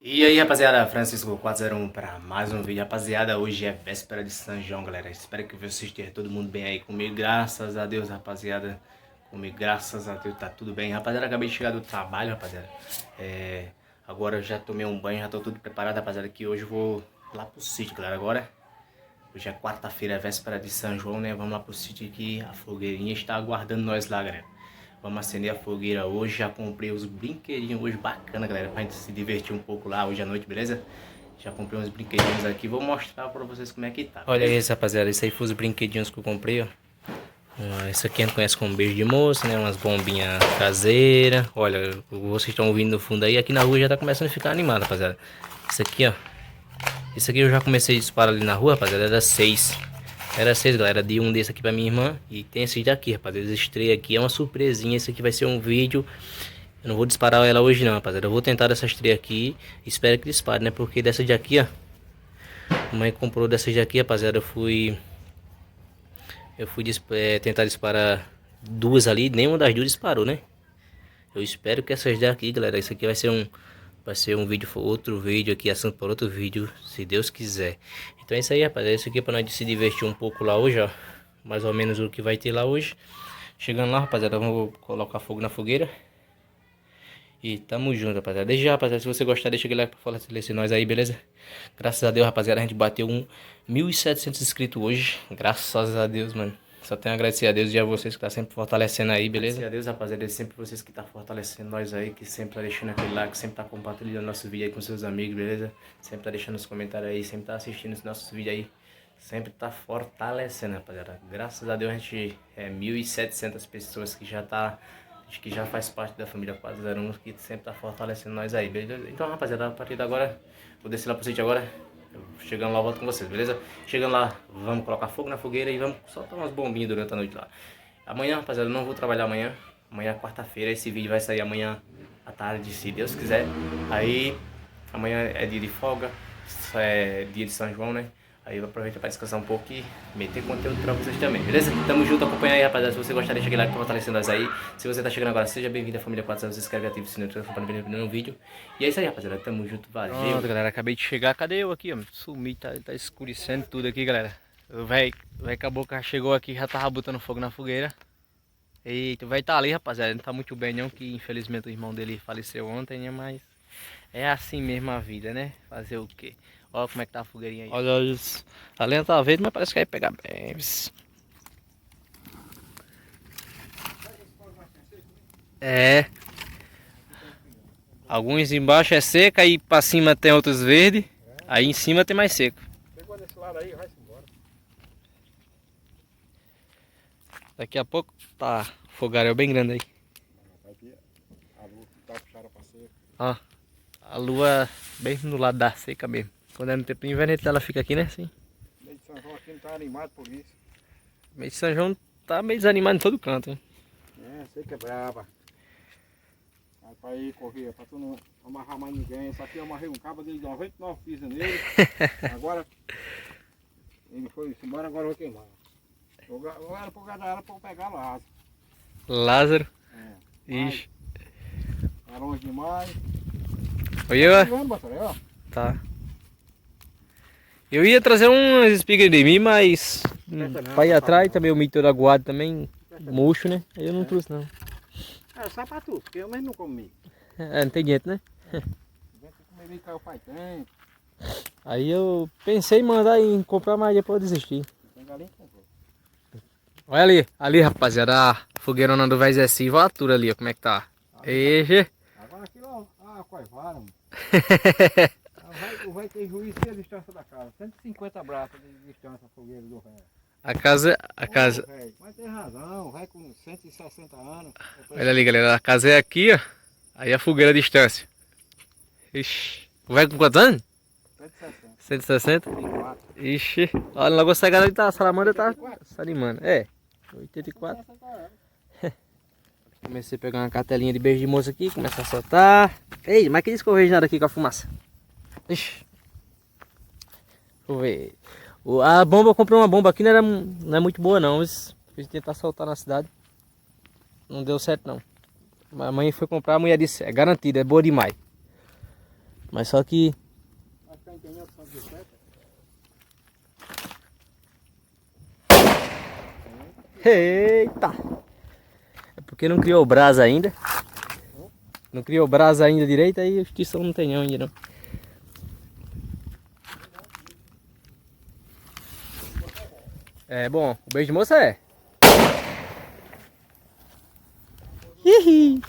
E aí, rapaziada, Francisco 401 para mais um vídeo. Rapaziada, hoje é véspera de São João, galera. Espero que vocês estejam todo mundo bem aí comigo. Graças a Deus, rapaziada. Comigo, graças a Deus, tá tudo bem. Rapaziada, acabei de chegar do trabalho, rapaziada. Agora eu já tomei um banho, já tô tudo preparado, rapaziada. Que hoje eu vou lá pro sítio, galera. Agora, hoje é quarta-feira, é véspera de São João, né? Vamos lá pro sítio que a fogueirinha está aguardando nós lá, galera. Vamos acender a fogueira hoje. Já comprei os brinquedinhos hoje bacana, galera, pra gente se divertir um pouco lá hoje à noite, beleza? Já comprei uns brinquedinhos aqui, vou mostrar pra vocês como é que tá. Olha aí, rapaziada, isso aí foi os brinquedinhos que eu comprei, ó. Isso aqui a gente conhece como beijo de moça, né? Umas bombinhas caseiras. Olha, vocês estão ouvindo no fundo aí. Aqui na rua já tá começando a ficar animado, rapaziada. Isso aqui, ó. Isso aqui eu já comecei a disparar ali na rua, rapaziada. Era 6. Era 6, galera. Dei um desse aqui pra minha irmã. E tem esse daqui, rapaziada. Esse três aqui é uma surpresinha. Esse aqui vai ser um vídeo. Eu não vou disparar ela hoje não, rapaziada. Eu vou tentar dessas três aqui. Espero que dispare, né? Porque dessa daqui, ó. A mãe comprou dessas daqui, rapaziada. Eu fui tentar disparar duas ali. Nenhuma das duas disparou, né? Eu espero que essas daqui, galera. Isso aqui vai ser um vídeo, outro vídeo aqui, assunto para outro vídeo, se Deus quiser. Então é isso aí, rapaziada. Isso aqui é para nós se divertir um pouco lá hoje, ó. Mais ou menos o que vai ter lá hoje. Chegando lá, rapaziada, vamos colocar fogo na fogueira. E tamo junto, rapaziada. Desde já, rapaziada, se você gostar, deixa aquele like pra fortalecer nós aí, beleza? Graças a Deus, rapaziada, a gente bateu 1.700 inscritos hoje. Graças a Deus, mano. Só tenho a agradecer a Deus e a vocês que tá sempre fortalecendo aí, beleza? Agradecer a Deus, rapaziada, sempre vocês que tá fortalecendo nós aí, que sempre tá deixando aquele like, sempre tá compartilhando nosso vídeo aí com seus amigos, beleza? Sempre tá deixando os comentários aí, sempre tá assistindo os nossos vídeos aí. Sempre tá fortalecendo, rapaziada. Graças a Deus a gente é 1.700 pessoas que já tá... Acho que já faz parte da família 401, que sempre tá fortalecendo nós aí, beleza? Então, rapaziada, a partir de agora, vou descer lá pro sítio agora. Chegando lá, eu volto com vocês, beleza? Chegando lá, vamos colocar fogo na fogueira e vamos soltar umas bombinhas durante a noite lá. Amanhã, rapaziada, eu não vou trabalhar amanhã. Amanhã é quarta-feira, esse vídeo vai sair amanhã à tarde, se Deus quiser. Aí, amanhã é dia de folga, é dia de São João, né? Aí eu aproveito para descansar um pouco e meter conteúdo pra vocês também, beleza? Tamo junto, acompanha aí, rapaziada. Se você gostar, deixa aquele like pra fortalecer nós aí. Se você tá chegando agora, seja bem-vindo à família 400. Se inscreve e ativa o sininho pra não perder nenhum vídeo. E é isso aí, rapaziada. Tamo junto, valeu. Pronto, galera. Acabei de chegar. Cadê eu aqui, ó? Sumi, tá escurecendo tudo aqui, galera. O velho caboclo chegou aqui, já tava botando fogo na fogueira. Eita, o velho tá ali, rapaziada. Não tá muito bem não, que infelizmente o irmão dele faleceu ontem, né? Mas é assim mesmo a vida, né? Fazer o quê? Olha como é que tá a fogueirinha aí. Olha isso. A lenha tá verde, mas parece que vai pegar bem. É. Alguns embaixo é seca, aí pra cima tem outros verdes. Aí em cima tem mais seco. Pegou desse lado aí, vai-se embora. Daqui a pouco tá fogaréu bem grande aí. Vai ter a lua que tá puxada pra seca. Ó. A lua bem no lado da seca mesmo. Quando é no tempo de inverno ela fica aqui, né? Assim. Meio de São João aqui não tá animado por isso. Meio de São João tá meio desanimado em todo canto, hein? É, seca é braba. Aí pra ir correr, pra tu não amarrar mais ninguém. Esse aqui eu amarrei um cabo dele de 99 pisos nele. Agora ele foi embora, agora eu vou queimar. Eu era pro gadar pra eu pegar lá. Lázaro. É. Ixi. Tá longe demais. Oi, Tá vendo, Batalha, ó? tá. Eu ia trazer umas espigas de mim, mas pra ir atrás também o milho todo aguado também, murcho, né? Aí eu não trouxe não. É só pra tu, porque eu mesmo não comi. É, não tem dinheiro, né? Vem comer bem caiu faz tempo. Aí eu pensei em mandar em comprar, mas depois eu desisti. Tem galinha que comprou. Olha ali rapaziada, a fogueirona do Vez Silva, a altura ali, ó, como é que tá. Eje. Agora aqui ó, coivara, mano. Vai ter juízo e a distância da casa. 150 braços de distância a fogueira do velho. A casa. Mas tem razão, vai com 160 anos. Olha ali, galera, a casa é aqui, ó. Aí a fogueira a distância. Ixi. Vai com quantos anos? 160. 160? 84. Ixi. Olha, logo essa galera tá, a salamandra tá se animando. É, 84. Comecei a pegar uma cartelinha de beijo de moça aqui, começa a soltar. Ei, mas que isso que eu vejo nada aqui com a fumaça? Ixi. Deixa eu ver. A bomba, eu comprei uma bomba aqui, não é muito boa não. Fiz tentar soltar na cidade. Não deu certo não. A mãe foi comprar, a mulher disse, é garantida, é boa demais. Mas só que... Acho que tá entendendo o 17. Eita! É porque não criou brasa ainda. Não criou brasa ainda direito, aí o tição não tem ainda não. É bom, o beijo de moça é. Hihi.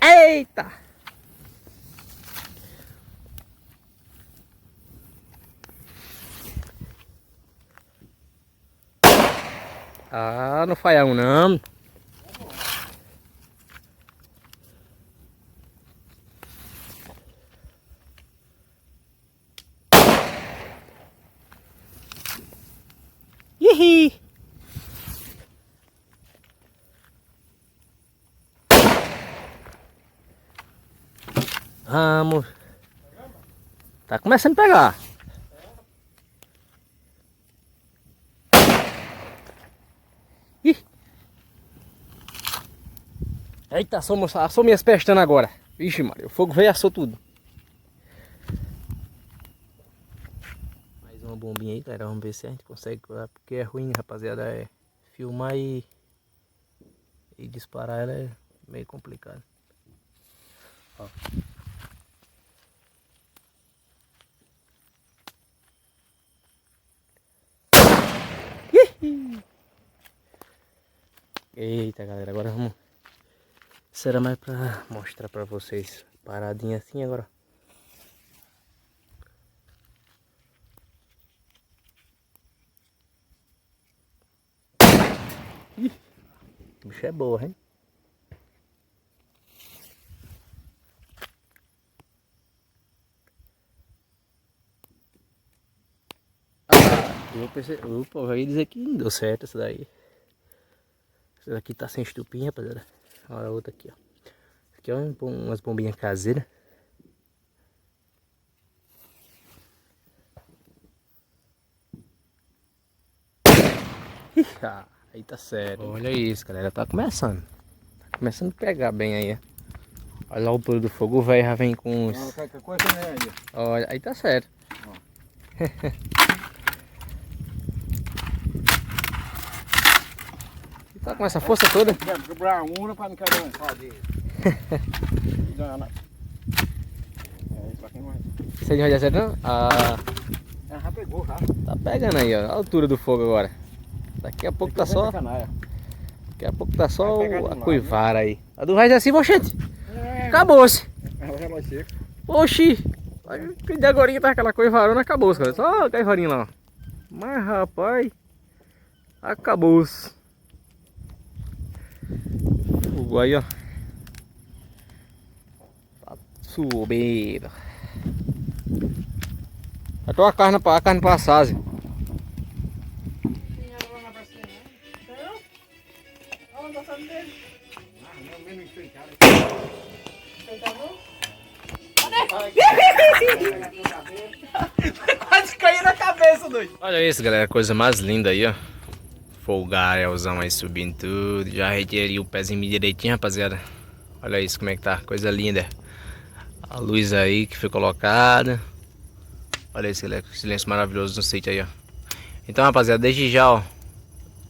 Eita! Ah, não falha um não. Hihi. Vamos. Tá começando a pegar. Ih. Eita, assou minhas pestanas agora. Vixe, Maria, o fogo veio e assou tudo. Mais uma bombinha aí, galera. Vamos ver se a gente consegue. Porque é ruim, rapaziada. É filmar e disparar ela é meio complicado. Ó. Eita, galera, agora vamos. Será mais pra mostrar pra vocês paradinha assim agora. Ih, o bicho é boa, hein? Eu pensei, opa, eu ia dizer que não deu certo essa daí. Essa daqui tá sem estupinha, rapaziada. Olha a outra aqui, ó. Aqui é umas bombinhas caseiras. Aí tá certo. Olha isso, galera. Tá começando. Tá começando a pegar bem aí, ó. Olha a altura do fogo, o velho já vem com uns... Qualquer coisa né, ainda. Olha, aí tá certo. Tá com essa força toda. Quebrar uma para não quebrar um pau dele. Você não vai dar certo não? Ah, já pegou, já. tá pegando aí, ó. A altura do fogo agora. Daqui a pouco tá só... Daqui a pouco tá só a coivara aí. A do Raiz é assim, oxente. Acabou-se. Oxi. De agora tá aquela coivarona, acabou-se, cara. Só a coivarinha lá, ó. Mas, rapaz, acabou-se. Fogo aí, ó. Tá subindo. Já tô a carne pra assar, Zé. Quase caiu na cabeça, doido. Olha isso, galera, coisa mais linda aí, ó. Folgarelzão aí subindo tudo. Já retirei o pezinho direitinho, rapaziada. Olha isso, como é que tá, coisa linda. A luz aí que foi colocada. Olha esse silêncio maravilhoso no sítio aí, ó. Então, rapaziada, desde já, ó,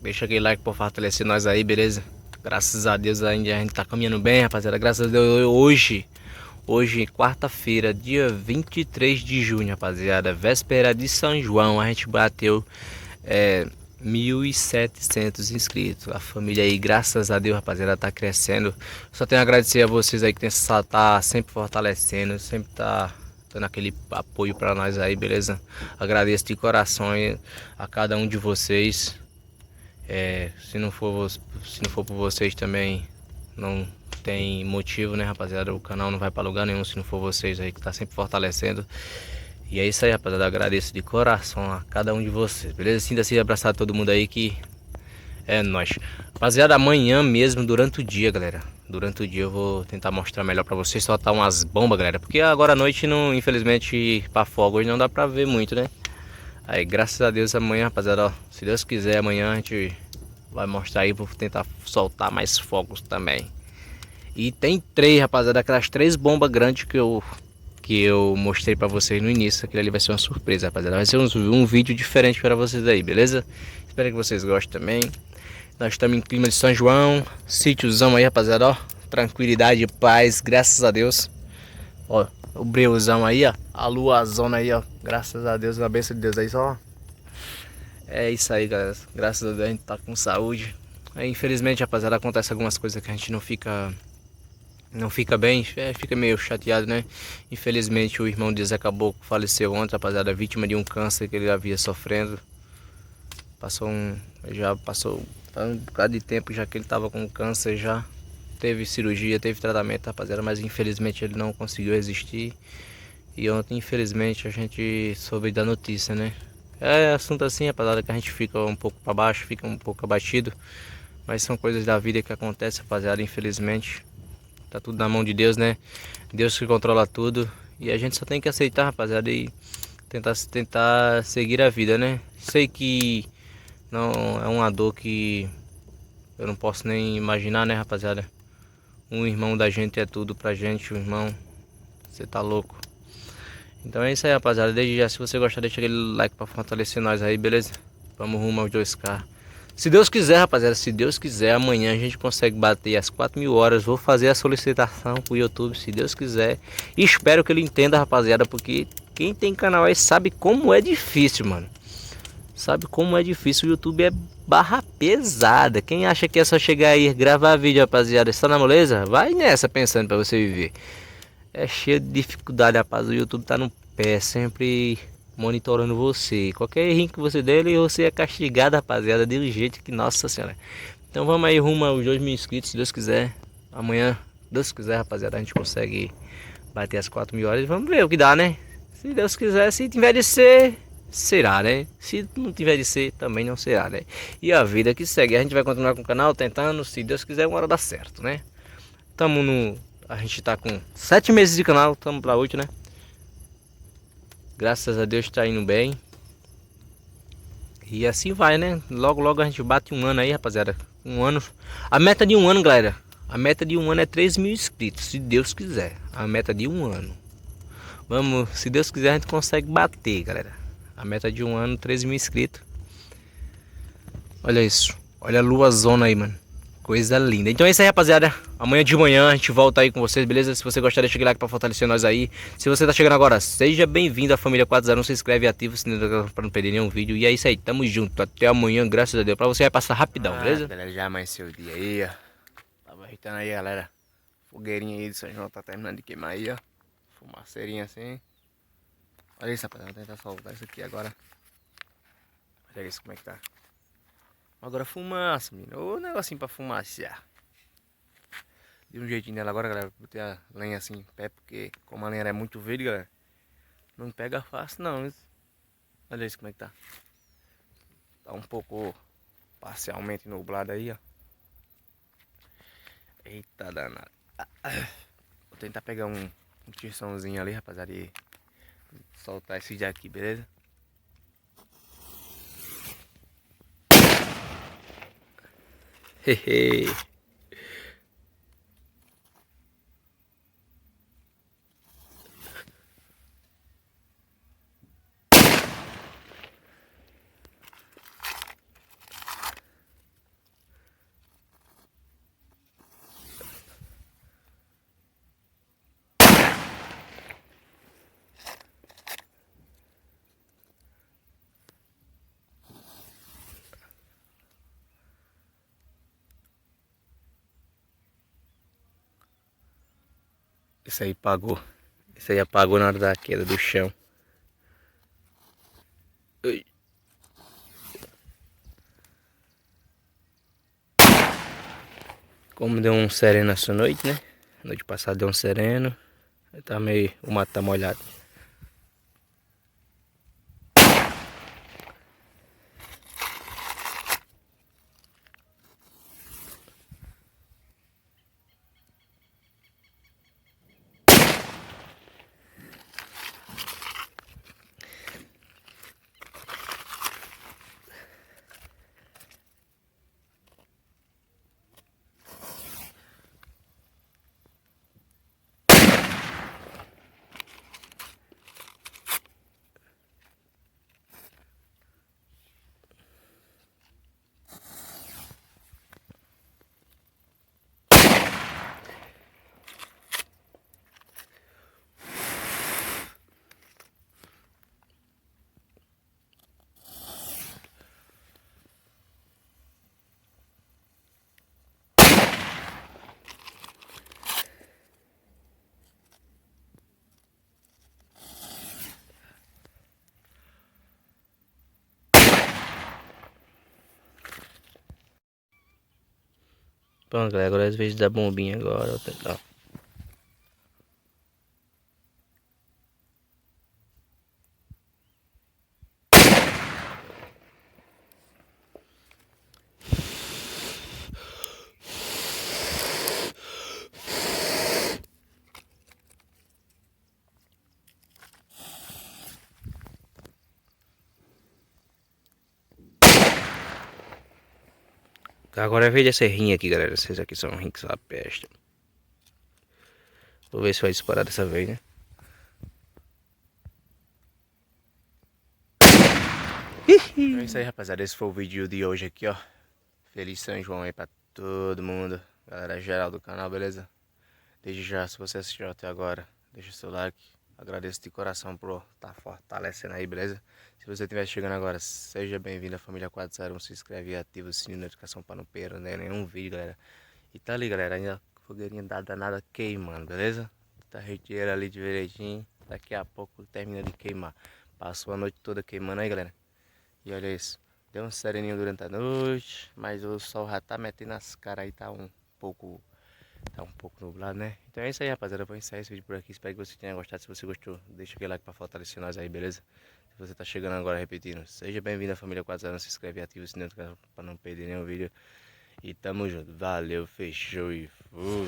deixa aquele like por fortalecer nós aí, beleza? Graças a Deus ainda a gente tá caminhando bem, rapaziada. Graças a Deus hoje, quarta-feira, dia 23 de junho, rapaziada, véspera de São João, a gente bateu 1.700 inscritos. A família aí, graças a Deus, rapaziada, tá crescendo. Só tenho a agradecer a vocês aí que tá sempre fortalecendo, sempre tá dando aquele apoio pra nós aí, beleza? Agradeço de coração a cada um de vocês. Se não for por vocês também não tem motivo, né, rapaziada? O canal não vai pra lugar nenhum se não for vocês aí que tá sempre fortalecendo. E é isso aí, rapaziada. Agradeço de coração a cada um de vocês, beleza? Sinta-se abraçar todo mundo aí que é nóis. Rapaziada, amanhã mesmo, durante o dia, galera. Durante o dia eu vou tentar mostrar melhor pra vocês, soltar umas bombas, galera. Porque agora à noite, não, infelizmente, pra fogo hoje não dá pra ver muito, né? Aí, graças a Deus, amanhã, rapaziada, ó, se Deus quiser, amanhã a gente vai mostrar aí, vou tentar soltar mais fogos também. E tem 3, rapaziada, aquelas 3 bombas grandes que eu mostrei pra vocês no início. Aquilo ali vai ser uma surpresa, rapaziada. Vai ser um vídeo diferente para vocês aí, beleza? Espero que vocês gostem também. Nós estamos em clima de São João, sítiozão aí, rapaziada, ó. Tranquilidade e paz, graças a Deus. Ó, o breuzão aí, ó. A luazona aí, ó. Graças a Deus, a bênção de Deus aí, só. É isso aí, galera. Graças a Deus a gente tá com saúde. Aí, infelizmente, rapaziada, acontece algumas coisas que a gente não fica bem, fica meio chateado, né? Infelizmente o irmão Dias acabou, faleceu ontem, rapaziada, vítima de um câncer que ele havia sofrendo. Já passou um bocado de tempo já que ele tava com câncer já. Teve cirurgia, teve tratamento, rapaziada, mas infelizmente ele não conseguiu resistir. E ontem, infelizmente, a gente soube da notícia, né? É assunto assim, rapaziada, que a gente fica um pouco para baixo, fica um pouco abatido. Mas são coisas da vida que acontecem, rapaziada, infelizmente. Tá tudo na mão de Deus, né? Deus que controla tudo. E a gente só tem que aceitar, rapaziada, e tentar seguir a vida, né? Sei que não é uma dor que eu não posso nem imaginar, né, rapaziada? Um irmão da gente é tudo pra gente, um irmão. Você tá louco. Então é isso aí, rapaziada. Desde já, se você gostar, deixa aquele like pra fortalecer nós aí, beleza? Vamos rumo aos 2K. Se Deus quiser, rapaziada, se Deus quiser, amanhã a gente consegue bater as 4.000 horas. Vou fazer a solicitação pro YouTube, se Deus quiser. E espero que ele entenda, rapaziada, porque quem tem canal aí sabe como é difícil, mano. Sabe como é difícil, o YouTube é barra pesada. Quem acha que é só chegar aí, gravar vídeo, rapaziada, está na moleza? Vai nessa pensando pra você viver. É cheio de dificuldade, rapaz. O YouTube tá no pé, sempre monitorando você. Qualquer errinho que você der, você é castigado, rapaziada, de um jeito que, nossa senhora. Então vamos aí rumo aos 2.000 inscritos, se Deus quiser. Amanhã, se Deus quiser, rapaziada, a gente consegue bater as 4.000 horas. Vamos ver o que dá, né? Se Deus quiser, se tiver de ser, será, né? Se não tiver de ser, também não será, né? E a vida que segue. A gente vai continuar com o canal tentando, se Deus quiser, uma hora dá certo, né? Tamo no... A gente tá com 7 meses de canal, tamo pra 8, né? Graças a Deus tá indo bem. E assim vai, né? Logo, logo a gente bate um ano aí, rapaziada. Um ano. A meta de um ano, galera. A meta de um ano é 3.000 inscritos, se Deus quiser. A meta de um ano. Vamos, se Deus quiser, a gente consegue bater, galera. A meta de um ano, 13.000 inscritos. Olha isso. Olha a lua zona aí, mano. Coisa linda. Então é isso aí, rapaziada. Amanhã de manhã a gente volta aí com vocês, beleza? Se você gostar, deixa aquele like pra fortalecer nós aí. Se você tá chegando agora, seja bem-vindo à família 40. Se inscreve e ativa o sininho pra não perder nenhum vídeo. E é isso aí, tamo junto. Até amanhã, graças a Deus. Pra você vai passar rapidão, beleza? Galera, já amanheceu o dia aí, ó. Tava ajeitando aí, galera. Fogueirinha aí de São João tá terminando de queimar aí, ó. Fumaceirinha assim. Olha isso, rapaziada. Vou tentar soltar isso aqui agora. Olha isso como é que tá. Agora fumaça, menino. Ô negocinho pra fumaciar. De um jeitinho nela agora, galera. Botei a lenha assim em pé, porque como a lenha é muito verde, galera, não pega fácil não. Olha isso como é que tá. Tá um pouco parcialmente nublado aí, ó. Eita danado. Vou tentar pegar um tição ali, rapaziada, e soltar esse daqui, beleza? Hehe. Isso aí apagou. Isso aí apagou na hora da queda do chão. Ui. Como deu um sereno essa noite, né? Noite passada deu um sereno. Tá meio... O mato tá molhado. Pronto, galera, agora é a vez da bombinha agora, vou tentar. Agora é a vez dessa rinha aqui, galera. Esses aqui são rinhos da peste. Vou ver se vai disparar dessa vez, né? Então é isso aí, rapaziada. Esse foi o vídeo de hoje aqui, ó. Feliz São João aí pra todo mundo. Galera geral do canal, beleza? Desde já, se você assistiu até agora, deixa seu like. Agradeço de coração por estar fortalecendo aí, beleza? Se você estiver chegando agora, seja bem-vindo à família 401. Se inscreve e ativa o sininho de notificação para não perder nenhum vídeo, galera. E tá ali, galera, ainda a fogueirinha danada queimando, beleza? Tá retirando ali direitinho. Daqui a pouco termina de queimar. Passou a noite toda queimando aí, galera. E olha isso. Deu um sereninho durante a noite, mas o sol já tá metendo as caras aí, tá um pouco nublado, né? Então é isso aí, rapaziada. Eu vou encerrar esse vídeo por aqui. Espero que você tenha gostado. Se você gostou, deixa aquele like pra fortalecer nós aí, beleza? Se você tá chegando agora, repetindo, seja bem-vindo à família 401. Se inscreve e ativa o sininho pra não perder nenhum vídeo. E tamo junto. Valeu, fechou e fui.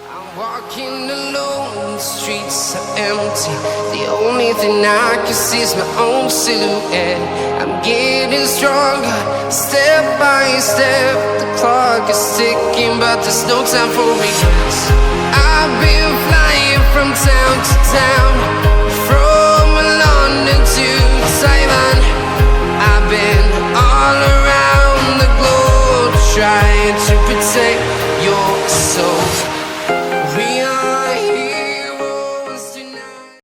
I'm walking alone, the streets are empty. The only thing I can see is my own silhouette. I'm getting stronger, step by step. The clock is ticking, but there's no time for regrets. I've been flying from town to town.